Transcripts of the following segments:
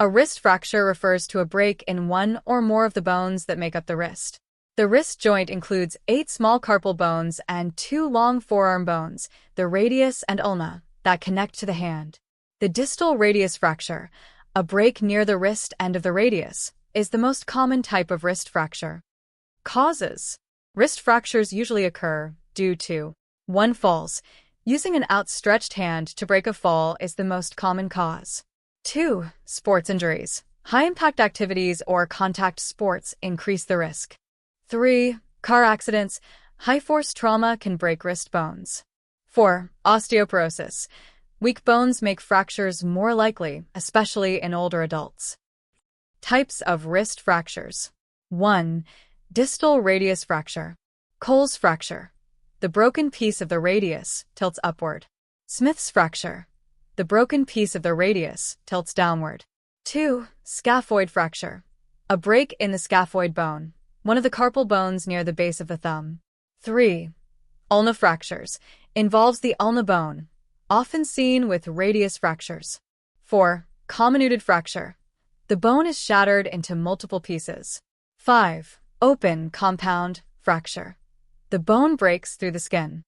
A wrist fracture refers to a break in one or more of the bones that make up the wrist. The wrist joint includes 8 small carpal bones and 2 long forearm bones, the radius and ulna, that connect to the hand. The distal radius fracture, a break near the wrist end of the radius, is the most common type of wrist fracture. Causes. Wrist fractures usually occur due to 1. Falls. Using an outstretched hand to break a fall is the most common cause. 2. Sports injuries. High-impact activities or contact sports increase the risk. 3. Car accidents. High-force trauma can break wrist bones. 4. Osteoporosis. Weak bones make fractures more likely, especially in older adults. Types of wrist fractures. 1. Distal radius fracture. Cole's fracture. The broken piece of the radius tilts upward. Smith's fracture. The broken piece of the radius tilts downward. 2. Scaphoid fracture. A break in the scaphoid bone, one of the carpal bones near the base of the thumb. 3. Ulna fractures. Involves the ulna bone, often seen with radius fractures. 4. Comminuted fracture. The bone is shattered into multiple pieces. 5. Open compound fracture. The bone breaks through the skin.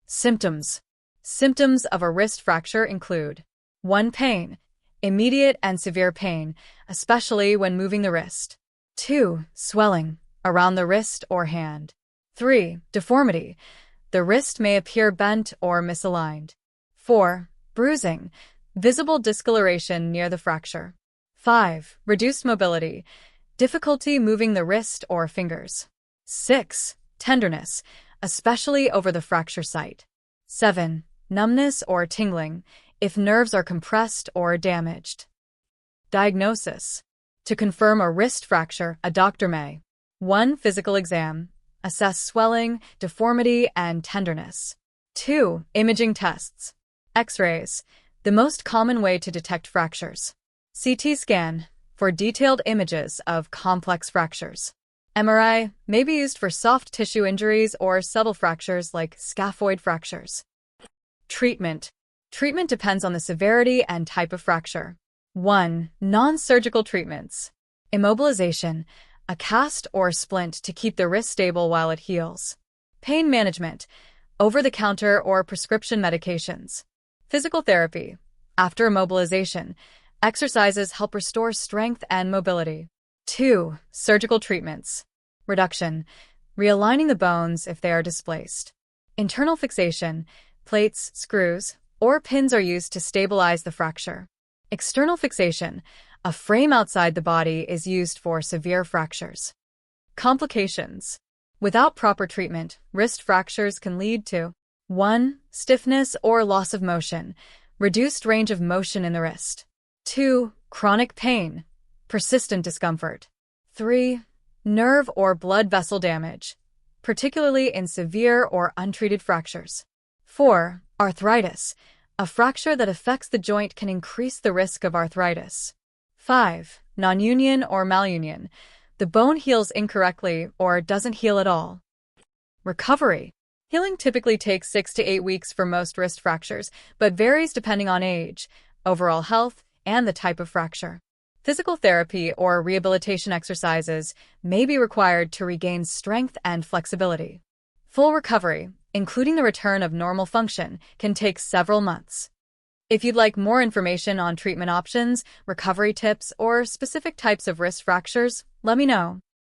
Symptoms. Symptoms of a wrist fracture include 1. Pain. Immediate and severe pain, especially when moving the wrist. 2. Swelling around the wrist or hand. 3. Deformity. The wrist may appear bent or misaligned. 4. Bruising. Visible discoloration near the fracture. 5. Reduced mobility. Difficulty moving the wrist or fingers. 6. Tenderness, especially over the fracture site. 7. Numbness or tingling, if nerves are compressed or damaged. Diagnosis. To confirm a wrist fracture, a doctor may 1. Physical exam. Assess swelling, deformity, and tenderness. 2. Imaging tests. X-rays, the most common way to detect fractures. CT scan, for detailed images of complex fractures. MRI may be used for soft tissue injuries or subtle fractures like scaphoid fractures. Treatment. Treatment depends on the severity and type of fracture. 1. Non-surgical treatments. Immobilization, a cast or splint to keep the wrist stable while it heals. Pain management, over-the-counter or prescription medications. Physical therapy. After immobilization, exercises help restore strength and mobility. 2. Surgical treatments. Reduction, realigning the bones if they are displaced. Internal fixation, plates, screws, or pins are used to stabilize the fracture. External fixation, a frame outside the body, is used for severe fractures. Complications. Without proper treatment, wrist fractures can lead to 1. Stiffness or loss of motion, reduced range of motion in the wrist. 2. Chronic pain, persistent discomfort. 3. Nerve or blood vessel damage, particularly in severe or untreated fractures. 4. Arthritis, a fracture that affects the joint can increase the risk of arthritis. 5. Non-union or malunion, the bone heals incorrectly or doesn't heal at all. Recovery. Healing typically takes 6 to 8 weeks for most wrist fractures, but varies depending on age, overall health, and the type of fracture. Physical therapy or rehabilitation exercises may be required to regain strength and flexibility. Full recovery, including the return of normal function, can take several months. If you'd like more information on treatment options, recovery tips, or specific types of wrist fractures, let me know.